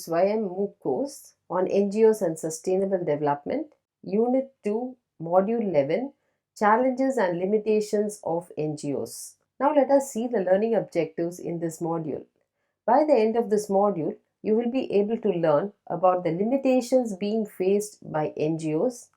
Swayam MOOC course on NGOs and Sustainable Development, Unit 2, Module 11, Challenges and Limitations of NGOs. Now let us see the learning objectives in this module. By the end of this module, you will be able to learn about the limitations being faced by NGOs,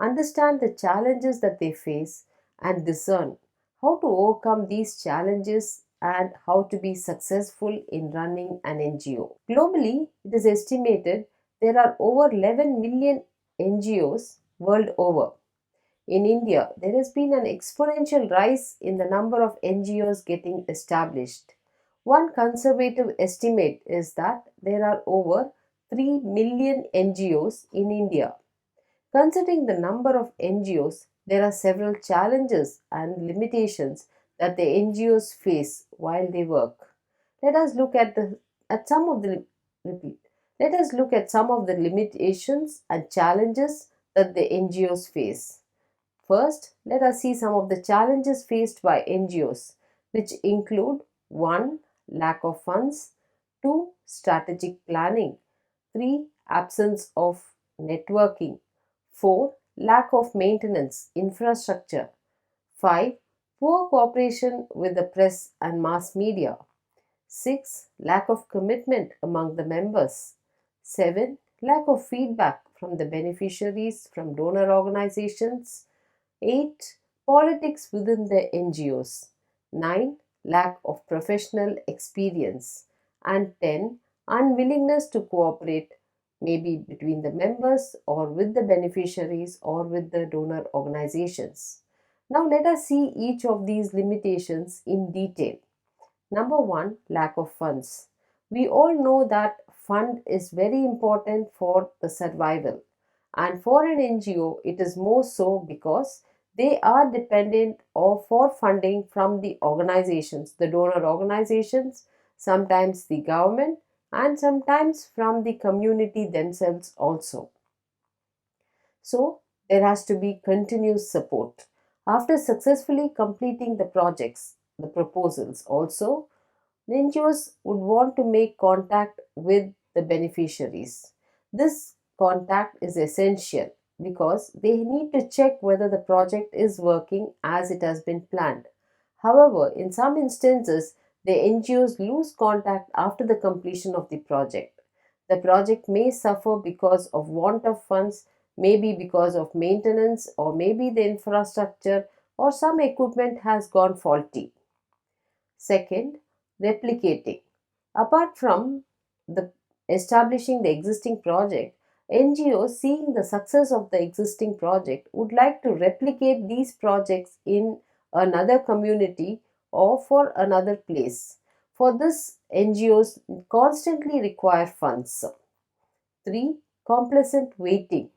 understand the challenges that they face, and discern how to overcome these challenges and how to be successful in running an NGO. Globally, it is estimated there are over 11 million NGOs world over. In India, there has been an exponential rise in the number of NGOs getting established. One conservative estimate is that there are over 3 million NGOs in India. Considering the number of NGOs, there are several challenges and limitations that the NGOs face while they work. Let us look at some of the repeat. Let us look at some of the limitations and challenges that the NGOs face. First, let us see some of the challenges faced by NGOs, which include 1. Lack of funds, 2. Strategic planning, 3. Absence of networking, 4. Lack of maintenance, infrastructure, 5. Poor cooperation with the press and mass media, 6. Lack of commitment among the members, 7. Lack of feedback from the beneficiaries from donor organizations, 8. Politics within the NGOs, 9. Lack of professional experience, and 10. Unwillingness to cooperate, maybe between the members or with the beneficiaries or with the donor organizations. Now let us see each of these limitations in detail. Number 1. Lack of funds. We all know that fund is very important for the survival, and for an NGO it is more so because they are dependent for funding from the organizations, the donor organizations, sometimes the government, and sometimes from the community themselves also. So there has to be continuous support. After successfully completing the projects, the proposals also, the NGOs would want to make contact with the beneficiaries. This contact is essential because they need to check whether the project is working as it has been planned. However, in some instances, the NGOs lose contact after the completion of the project. The project may suffer because of want of funds, maybe because of maintenance, or maybe the infrastructure or some equipment has gone faulty. Second, replicating. Apart from the establishing the existing project, NGOs seeing the success of the existing project would like to replicate these projects in another community or for another place. For this, NGOs constantly require funds. 3. Complacent waiting.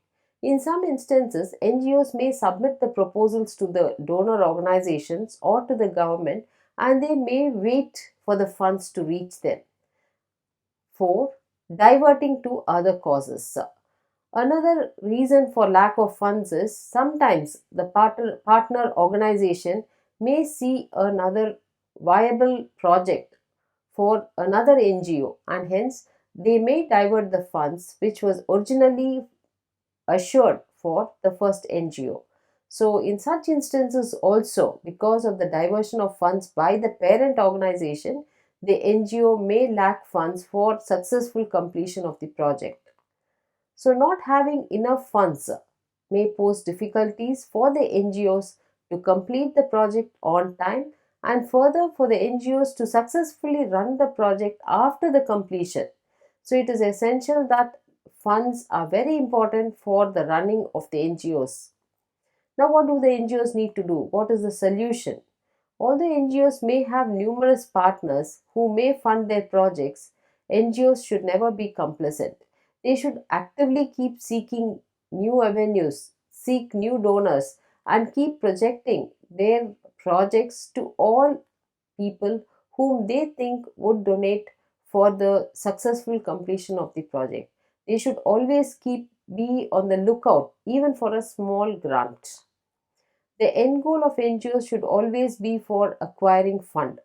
In some instances, NGOs may submit the proposals to the donor organizations or to the government, and they may wait for the funds to reach them. 4. Diverting to other causes. Another reason for lack of funds is sometimes the partner organization may see another viable project for another NGO, and hence they may divert the funds which was originally assured for the first NGO. So, in such instances also, because of the diversion of funds by the parent organization, the NGO may lack funds for successful completion of the project. So, not having enough funds may pose difficulties for the NGOs to complete the project on time, and further for the NGOs to successfully run the project after the completion. So, it is essential that funds are very important for the running of the NGOs. Now, what do the NGOs need to do? What is the solution? Although NGOs may have numerous partners who may fund their projects, NGOs should never be complacent. They should actively keep seeking new avenues, seek new donors, and keep projecting their projects to all people whom they think would donate for the successful completion of the project. They should always be on the lookout even for a small grant. The end goal of NGOs should always be for acquiring fund.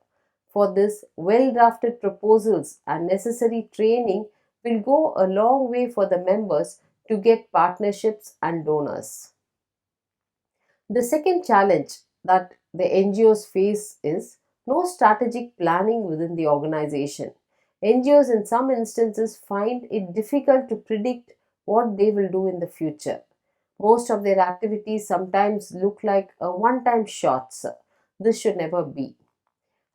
For this, well drafted proposals and necessary training will go a long way for the members to get partnerships and donors. The second challenge that the NGOs face is no strategic planning within the organization. NGOs in some instances find it difficult to predict what they will do in the future. Most of their activities sometimes look like a one time shots. This should never be.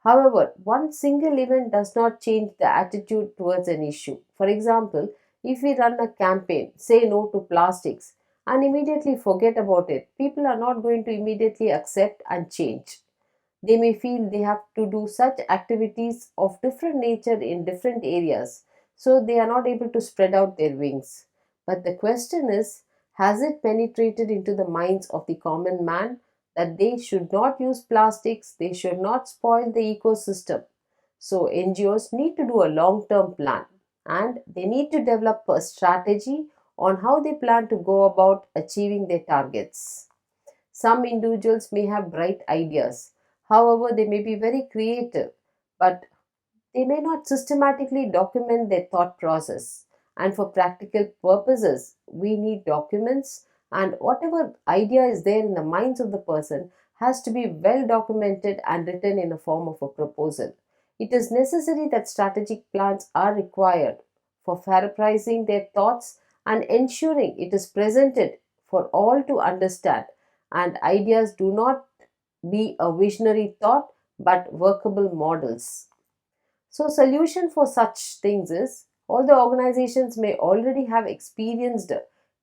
However, one single event does not change the attitude towards an issue. For example, if we run a campaign, say no to plastics, and immediately forget about it, people are not going to immediately accept and change. They may feel they have to do such activities of different nature in different areas, so they are not able to spread out their wings. But the question is, has it penetrated into the minds of the common man that they should not use plastics, they should not spoil the ecosystem? So, NGOs need to do a long term plan and they need to develop a strategy on how they plan to go about achieving their targets. Some individuals may have bright ideas. However, they may be very creative, but they may not systematically document their thought process. And for practical purposes, we need documents, and whatever idea is there in the minds of the person has to be well documented and written in a form of a proposal. It is necessary that strategic plans are required for paraphrasing their thoughts and ensuring it is presented for all to understand, and ideas do not be a visionary thought but workable models. So, solution for such things is, although organizations may already have experienced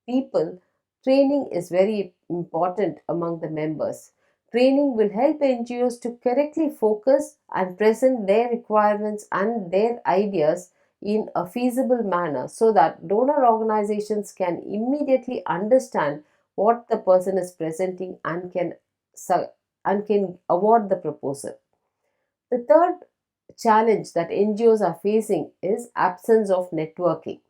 people, training is very important among the members. Training will help NGOs to correctly focus and present their requirements and their ideas in a feasible manner so that donor organizations can immediately understand what the person is presenting and can award the proposal. The third challenge that NGOs are facing is absence of networking.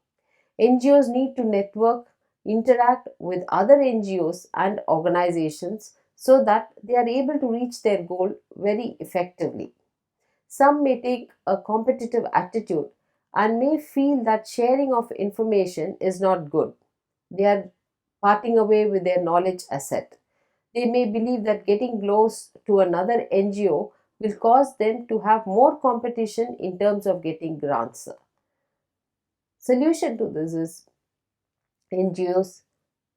NGOs need to network, interact with other NGOs and organizations so that they are able to reach their goal very effectively. Some may take a competitive attitude and may feel that sharing of information is not good. They are parting away with their knowledge asset. They may believe that getting close to another NGO will cause them to have more competition in terms of getting grants. Solution to this is NGOs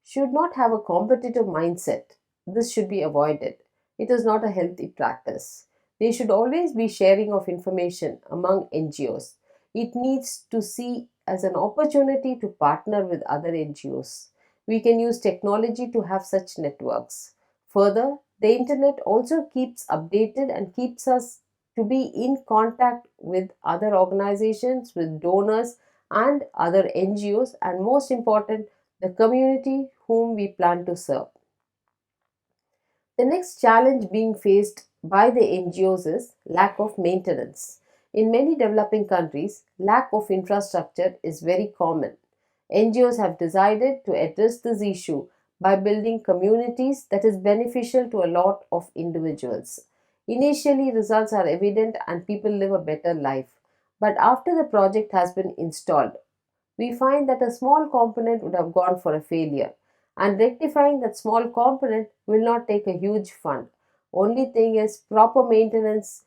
should not have a competitive mindset. This should be avoided. It is not a healthy practice. There should always be sharing of information among NGOs. It needs to see as an opportunity to partner with other NGOs. We can use technology to have such networks. Further, the internet also keeps updated and keeps us to be in contact with other organizations, with donors and other NGOs, and most important, the community whom we plan to serve. The next challenge being faced by the NGOs is lack of maintenance. In many developing countries, lack of infrastructure is very common. NGOs have decided to address this issue by building communities that is beneficial to a lot of individuals. Initially, results are evident and people live a better life. But after the project has been installed, we find that a small component would have gone for a failure, and rectifying that small component will not take a huge fund. Only thing is proper maintenance,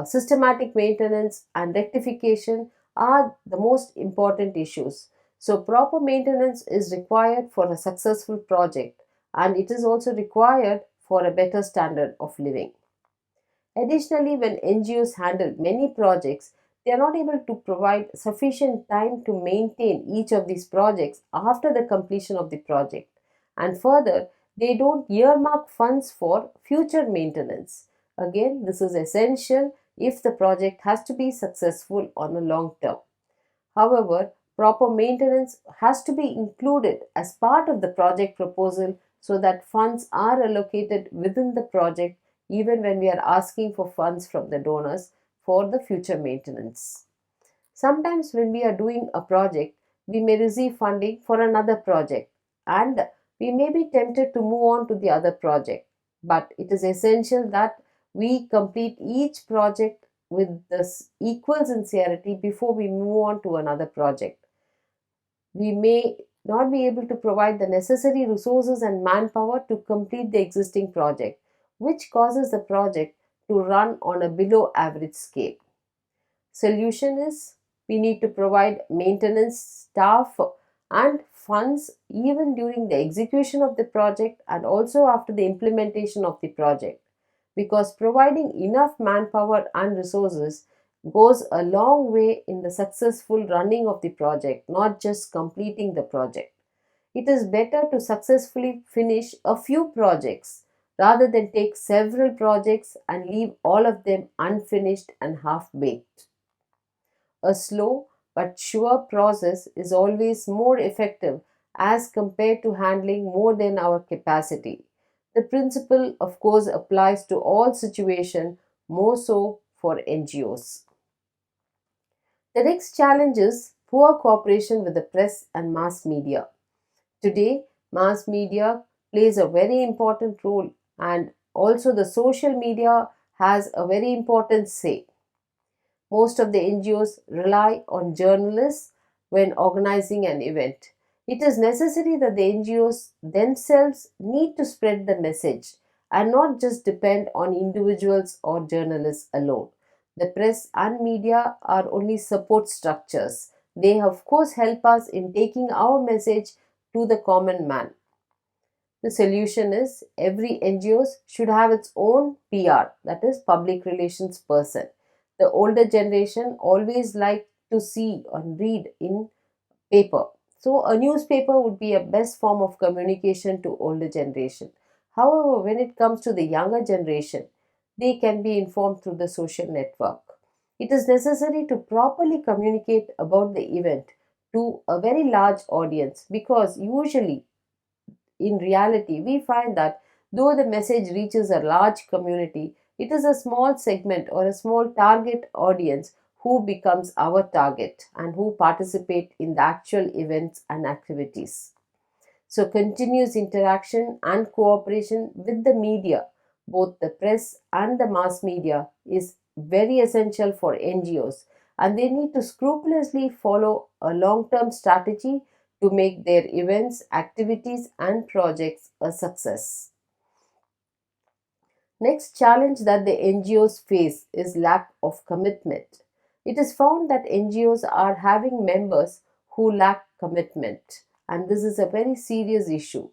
systematic maintenance and rectification are the most important issues. So proper maintenance is required for a successful project, and it is also required for a better standard of living. Additionally, when NGOs handle many projects, they are not able to provide sufficient time to maintain each of these projects after the completion of the project. And further, they don't earmark funds for future maintenance. Again, this is essential if the project has to be successful on a long term. However, proper maintenance has to be included as part of the project proposal so that funds are allocated within the project even when we are asking for funds from the donors for the future maintenance. Sometimes, when we are doing a project, we may receive funding for another project and we may be tempted to move on to the other project. But it is essential that we complete each project with this equal sincerity before we move on to another project. We may not be able to provide the necessary resources and manpower to complete the existing project, which causes the project to run on a below average scale. Solution is we need to provide maintenance staff and funds even during the execution of the project and also after the implementation of the project, because providing enough manpower and resources goes a long way in the successful running of the project, not just completing the project. It is better to successfully finish a few projects rather than take several projects and leave all of them unfinished and half baked. A slow but sure process is always more effective as compared to handling more than our capacity. The principle, of course, applies to all situations, more so for NGOs. The next challenge is poor cooperation with the press and mass media. Today, mass media plays a very important role, and also the social media has a very important say. Most of the NGOs rely on journalists when organizing an event. It is necessary that the NGOs themselves need to spread the message and not just depend on individuals or journalists alone. The press and media are only support structures. They, of course, help us in taking our message to the common man. The solution is every NGO should have its own PR, that is public relations person. The older generation always like to see and read in paper. So a newspaper would be a best form of communication to older generation. However, when it comes to the younger generation, they can be informed through the social network. It is necessary to properly communicate about the event to a very large audience, because usually in reality, we find that though the message reaches a large community, it is a small segment or a small target audience who becomes our target and who participate in the actual events and activities. So, continuous interaction and cooperation with the media, both the press and the mass media, is very essential for NGOs, and they need to scrupulously follow a long term strategy to make their events, activities, and projects a success. Next challenge that the NGOs face is lack of commitment. It is found that NGOs are having members who lack commitment, and this is a very serious issue.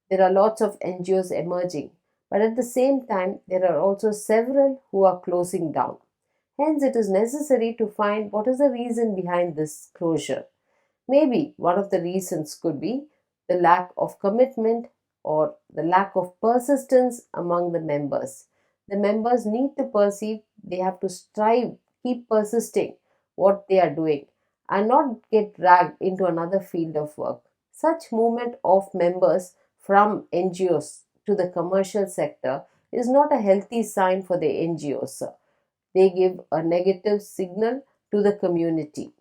There are lots of NGOs emerging, but at the same time, there are also several who are closing down. Hence, it is necessary to find what is the reason behind this closure. Maybe one of the reasons could be the lack of commitment or the lack of persistence among the members. The members need to perceive, they have to strive, keep persisting what they are doing and not get dragged into another field of work. Such movement of members from NGOs to the commercial sector is not a healthy sign for the NGOs. They give a negative signal to the community.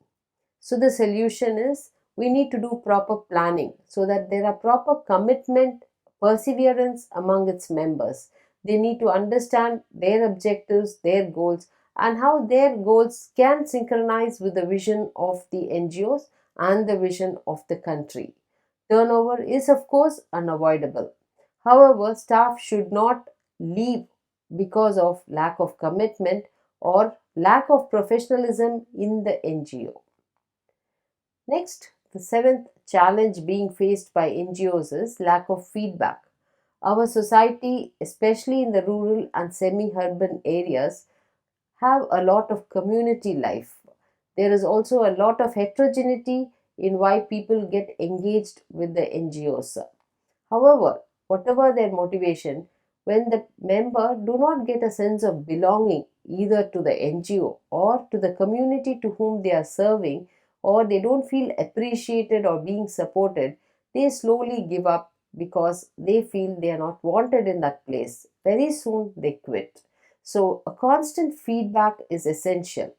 So the solution is we need to do proper planning so that there are proper commitment, perseverance among its members. They need to understand their objectives, their goals, and how their goals can synchronize with the vision of the NGOs and the vision of the country. Turnover is, of course, unavoidable. However, staff should not leave because of lack of commitment or lack of professionalism in the NGO. Next, the seventh challenge being faced by NGOs is lack of feedback. Our society, especially in the rural and semi urban areas, have a lot of community life. There is also a lot of heterogeneity in why people get engaged with the NGOs. However, whatever their motivation, when the member do not get a sense of belonging either to the NGO or to the community to whom they are serving, or they don't feel appreciated or being supported, they slowly give up because they feel they are not wanted in that place. Very soon they quit. So, a constant feedback is essential.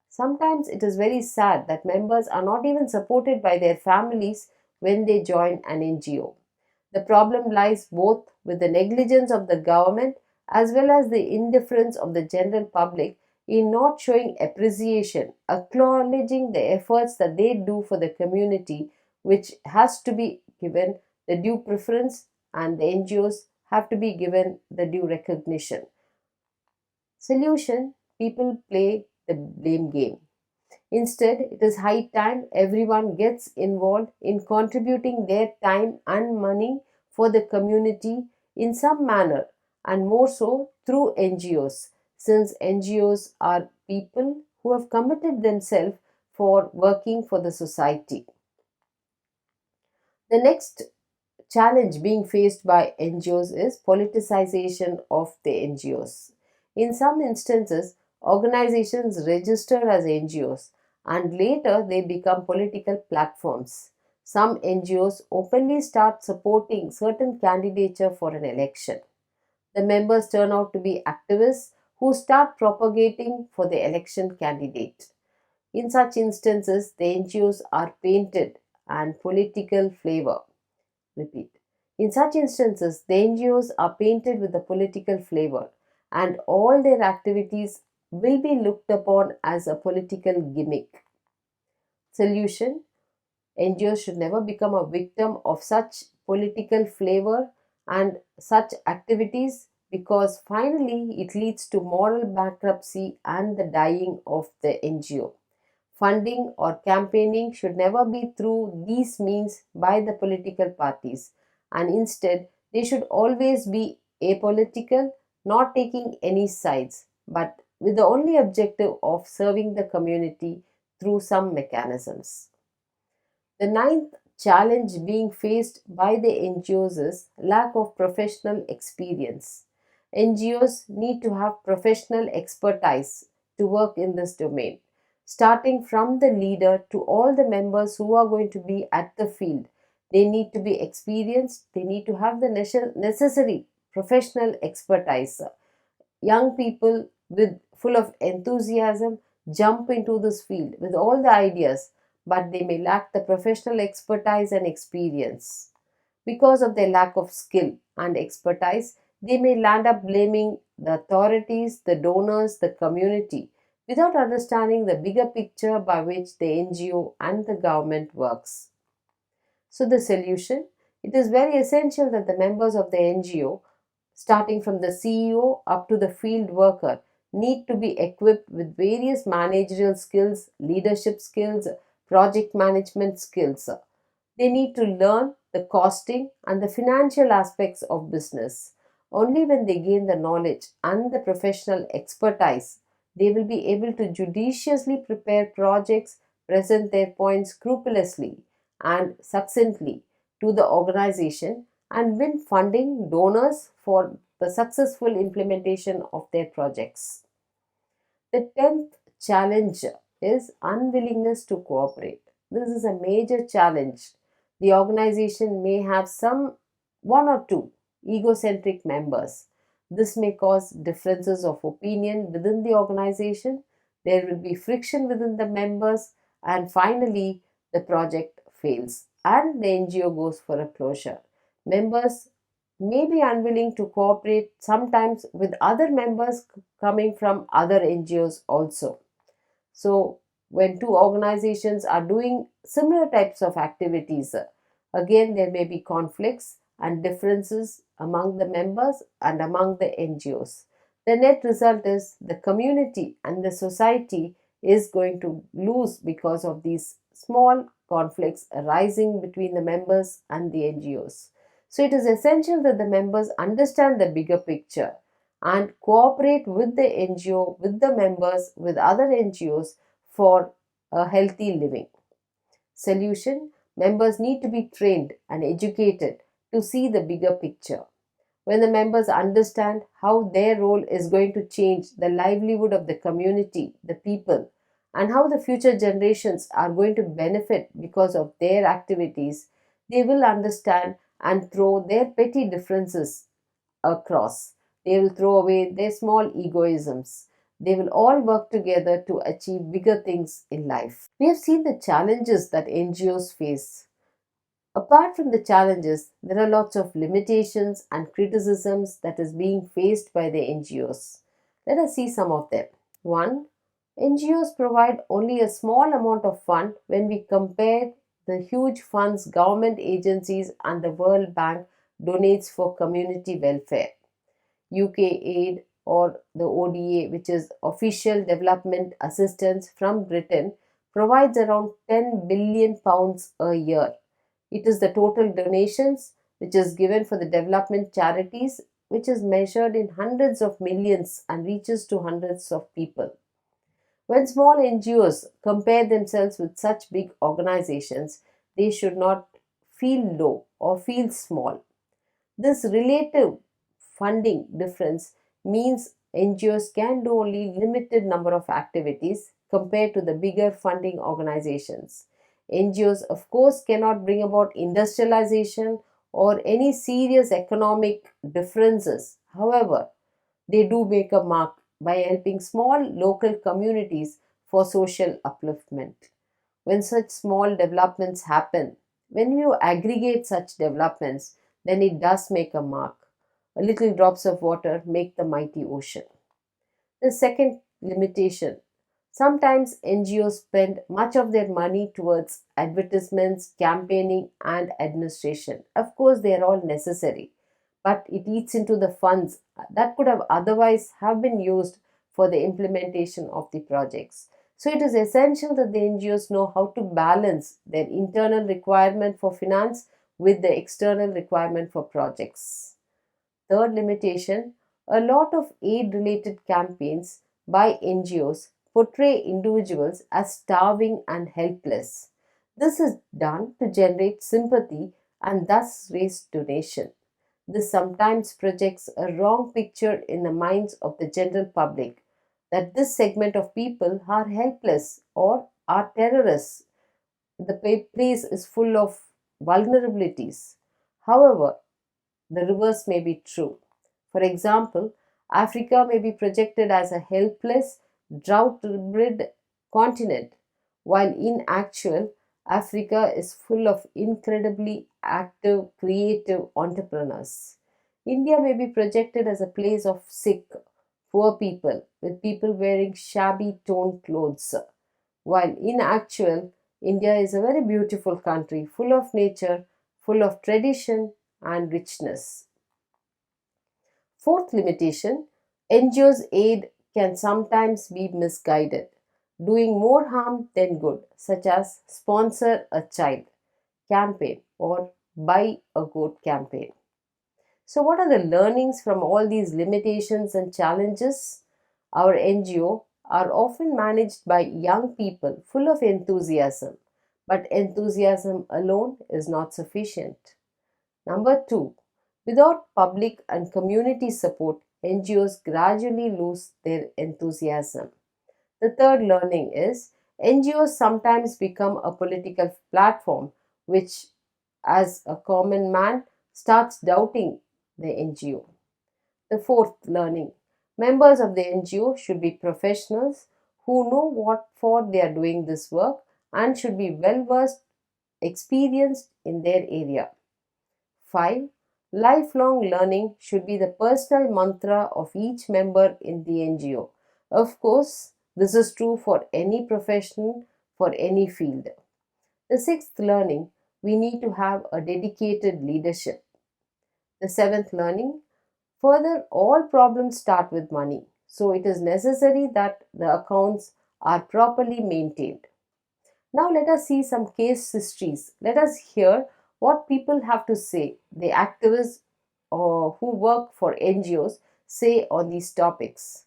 Sometimes it is very sad that members are not even supported by their families when they join an NGO. The problem lies both with the negligence of the government as well as the indifference of the general public in not showing appreciation, acknowledging the efforts that they do for the community, which has to be given the due preference, and the NGOs have to be given the due recognition. Solution: people play the blame game. Instead, it is high time everyone gets involved in contributing their time and money for the community in some manner, and more so through NGOs, since NGOs are people who have committed themselves for working for the society. The next challenge being faced by NGOs is politicization of the NGOs. In some instances, organizations register as NGOs and later they become political platforms. Some NGOs openly start supporting certain candidature for an election. The members turn out to be activists who start propagating for the election candidate. In such instances, the NGOs are painted and political flavor. Repeat. In such instances, the NGOs are painted with a political flavor and all their activities will be looked upon as a political gimmick. Solution: NGOs should never become a victim of such political flavor and such activities, because finally it leads to moral bankruptcy and the dying of the NGO. Funding or campaigning should never be through these means by the political parties, and instead they should always be apolitical, not taking any sides, but with the only objective of serving the community through some mechanisms. The ninth challenge being faced by the NGOs is lack of professional experience. NGOs need to have professional expertise to work in this domain, starting from the leader to all the members who are going to be at the field. They need to be experienced, they need to have the necessary professional expertise. Young people with full of enthusiasm jump into this field with all the ideas, but they may lack the professional expertise and experience. Because of their lack of skill and expertise, they may land up blaming the authorities, the donors, the community, without understanding the bigger picture by which the NGO and the government works. So the solution: it is very essential that the members of the NGO, starting from the CEO up to the field worker, need to be equipped with various managerial skills, leadership skills, project management skills. They need to learn the costing and the financial aspects of business. Only when they gain the knowledge and the professional expertise, they will be able to judiciously prepare projects, present their points scrupulously and succinctly to the organization, and win funding donors for the successful implementation of their projects. The 10th challenge is unwillingness to cooperate. This is a major challenge. The organization may have one or two egocentric members. This may cause differences of opinion within the organization. There will be friction within the members, and finally, the project fails and the NGO goes for a closure. Members may be unwilling to cooperate sometimes with other members coming from other NGOs also. So, when two organizations are doing similar types of activities, again there may be conflicts and differences among the members and among the NGOs. The net result is the community and the society is going to lose because of these small conflicts arising between the members and the NGOs. So it is essential that the members understand the bigger picture and cooperate with the NGO, with the members, with other NGOs for a healthy living. Solution: members need to be trained and educated to see the bigger picture. When the members understand how their role is going to change the livelihood of the community, the people, and how the future generations are going to benefit because of their activities, they will understand and throw their petty differences across. They will throw away their small egoisms. They will all work together to achieve bigger things in life. We have seen the challenges that NGOs face. Apart from the challenges, there are lots of limitations and criticisms that is being faced by the NGOs. Let us see some of them. 1. NGOs provide only a small amount of fund when we compare the huge funds government agencies and the World Bank donates for community welfare. UK aid or the ODA, which is Official Development Assistance from Britain, provides around £10 billion a year. It is the total donations which is given for the development charities, which is measured in hundreds of millions and reaches to hundreds of people. When small NGOs compare themselves with such big organizations, they should not feel low or feel small. This relative funding difference means NGOs can do only limited number of activities compared to the bigger funding organizations. NGOs of course cannot bring about industrialization or any serious economic differences. However, they do make a mark by helping small local communities for social upliftment. When such small developments happen, when you aggregate such developments, then it does make a mark. A little drops of water make the mighty ocean. The second limitation, sometimes NGOs spend much of their money towards advertisements, campaigning, and administration. Of course, they are all necessary, but it eats into the funds that could have otherwise have been used for the implementation of the projects. So it is essential that the NGOs know how to balance their internal requirement for finance with the external requirement for projects. Third limitation, a lot of aid related campaigns by NGOs portray individuals as starving and helpless. This is done to generate sympathy and thus raise donation. This sometimes projects a wrong picture in the minds of the general public that this segment of people are helpless or are terrorists. The place is full of vulnerabilities. However, the reverse may be true. For example, Africa may be projected as a helpless, drought-rid continent, while in actual, Africa is full of incredibly active, creative entrepreneurs. India may be projected as a place of sick, poor people, with people wearing shabby torn clothes, while in actual, India is a very beautiful country, full of nature, full of tradition and richness. Fourth limitation, NGOs' aid can sometimes be misguided, doing more harm than good, such as sponsor a child campaign or buy a goat campaign. So, what are the learnings from all these limitations and challenges? Our NGO are often managed by young people full of enthusiasm, but enthusiasm alone is not sufficient. Number two, without public and community support, NGOs gradually lose their enthusiasm. The third learning is NGOs sometimes become a political platform, which, as a common man, starts doubting the NGO. The fourth learning, members of the NGO should be professionals who know what for they are doing this work and should be well versed, experienced in their area. 5. Lifelong learning should be the personal mantra of each member in the NGO. Of course, this is true for any profession, for any field. The sixth learning, we need to have a dedicated leadership. The seventh learning, further, all problems start with money. So it is necessary that the accounts are properly maintained. Now let us see some case histories. Let us hear what people have to say, the activists or who work for NGOs say on these topics.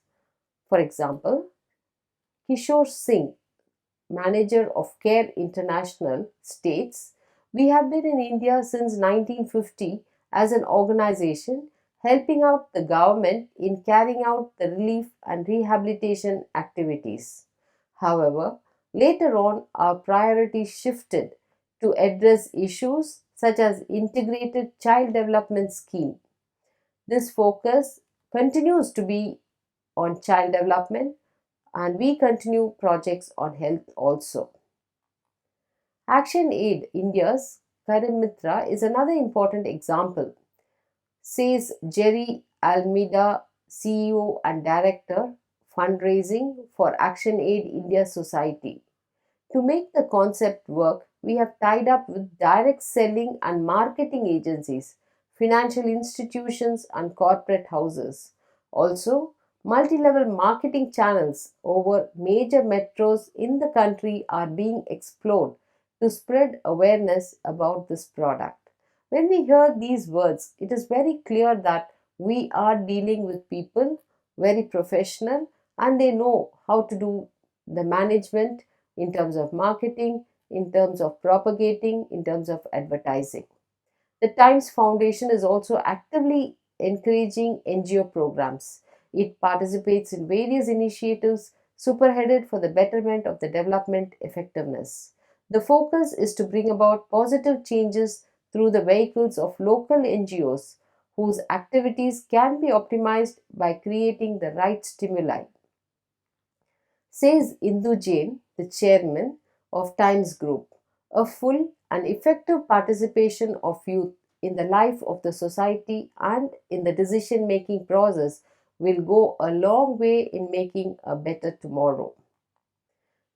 For example, Kishore Singh, manager of CARE International, states, "We have been in India since 1950 as an organization helping out the government in carrying out the relief and rehabilitation activities. However, later on, our priorities shifted to address issues such as integrated child development scheme. This focus continues to be on child development and we continue projects on health also." Action Aid India's Karim Mitra is another important example, says Jerry Almeida, CEO and Director fundraising for ActionAid India Society. To make the concept work, we have tied up with direct selling and marketing agencies, financial institutions, and corporate houses. Also, multi level marketing channels over major metros in the country are being explored to spread awareness about this product. When we hear these words, it is very clear that we are dealing with people very professional and they know how to do the management in terms of marketing, in terms of propagating, in terms of advertising. The Times Foundation is also actively encouraging NGO programs. It participates in various initiatives superheaded for the betterment of the development effectiveness. The focus is to bring about positive changes through the vehicles of local NGOs whose activities can be optimized by creating the right stimuli, says Indu Jain, the chairman of Times Group. A full and effective participation of youth in the life of the society and in the decision making process will go a long way in making a better tomorrow.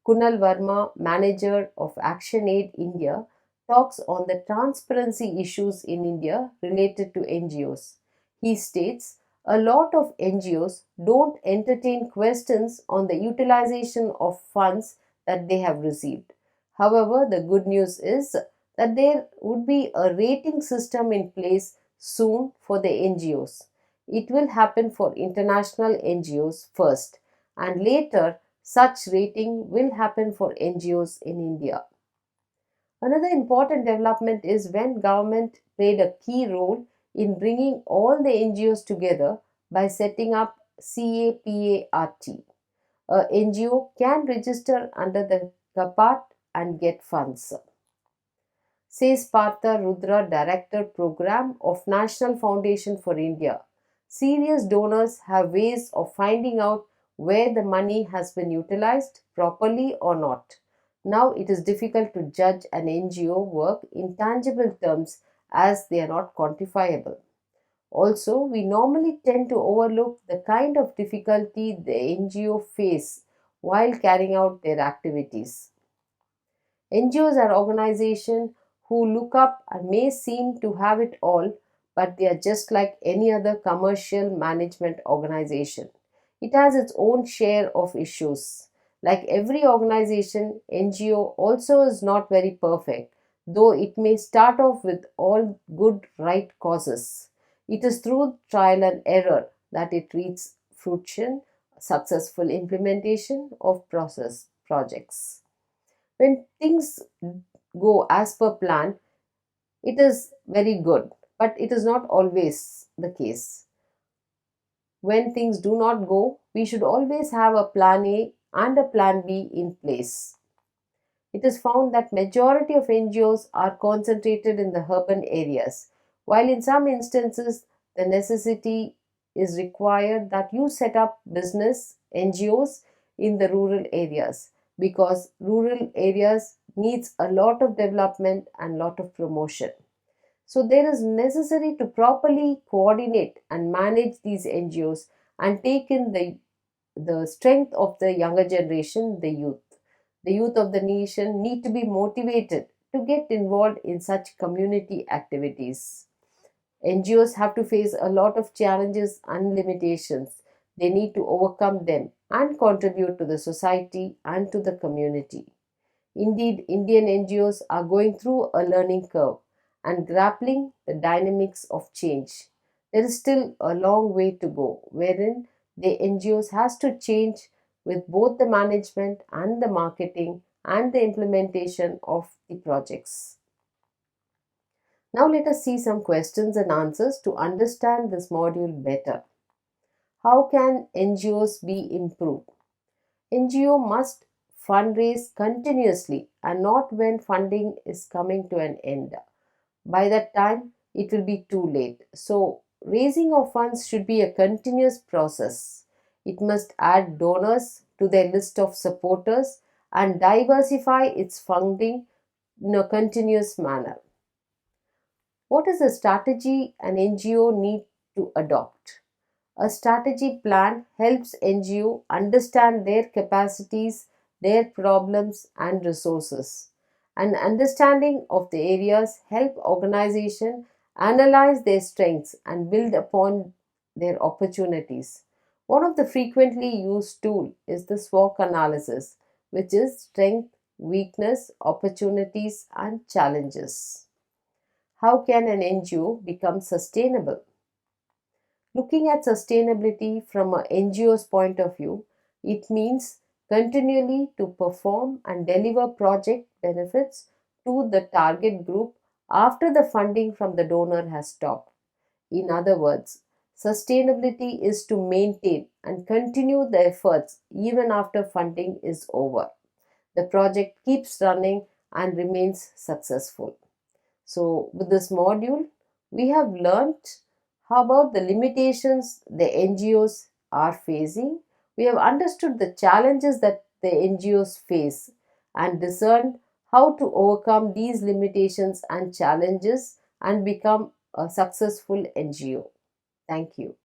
Kunal Verma, manager of ActionAid India, talks on the transparency issues in India related to NGOs. He states a lot of NGOs don't entertain questions on the utilization of funds that they have received. However, the good news is that there would be a rating system in place soon for the NGOs. It will happen for international NGOs first, and later such rating will happen for NGOs in India. Another important development is when government played a key role in bringing all the NGOs together by setting up CAPART. A NGO can register under the CAPART and get funds, says Partha Rudra, Director Program of National Foundation for India. Serious donors have ways of finding out where the money has been utilized properly or not. Now it is difficult to judge an NGO work in tangible terms as they are not quantifiable. Also, we normally tend to overlook the kind of difficulty the NGO face while carrying out their activities. NGOs are organizations who look up and may seem to have it all, but they are just like any other commercial management organization. It has its own share of issues. Like every organization, NGO also is not very perfect, though it may start off with all good right causes. It is through trial and error that it reaches fruition, successful implementation of process projects. When things go as per plan, it is very good, but it is not always the case. When things do not go, we should always have a plan A and a plan B in place. It is found that majority of NGOs are concentrated in the urban areas, while in some instances the necessity is required that you set up business NGOs in the rural areas, because rural areas needs a lot of development and lot of promotion. So there is necessary to properly coordinate and manage these NGOs and take in the strength of the younger generation, the youth. The youth of the nation need to be motivated to get involved in such community activities. NGOs have to face a lot of challenges and limitations. They need to overcome them and contribute to the society and to the community. Indeed, Indian NGOs are going through a learning curve and grappling the dynamics of change. There is still a long way to go, wherein the NGOs has to change with both the management and the marketing and the implementation of the projects. Now let us see some questions and answers to understand this module better. How can NGOs be improved? NGO must fundraise continuously and not when funding is coming to an end. By that time, it will be too late. So, raising of funds should be a continuous process. It must add donors to their list of supporters and diversify its funding in a continuous manner. What is the strategy an NGO need to adopt? A strategy plan helps NGO understand their capacities, their problems and resources. An understanding of the areas help organization analyze their strengths and build upon their opportunities. One of the frequently used tool is the SWOT analysis, which is strength, weakness, opportunities and challenges. How can an NGO become sustainable? Looking at sustainability from an NGO's point of view, it means continually to perform and deliver project benefits to the target group after the funding from the donor has stopped. In other words, sustainability is to maintain and continue the efforts even after funding is over. The project keeps running and remains successful. So, with this module, we have learnt how about the limitations the NGOs are facing. We have understood the challenges that the NGOs face and discerned how to overcome these limitations and challenges and become a successful NGO. Thank you.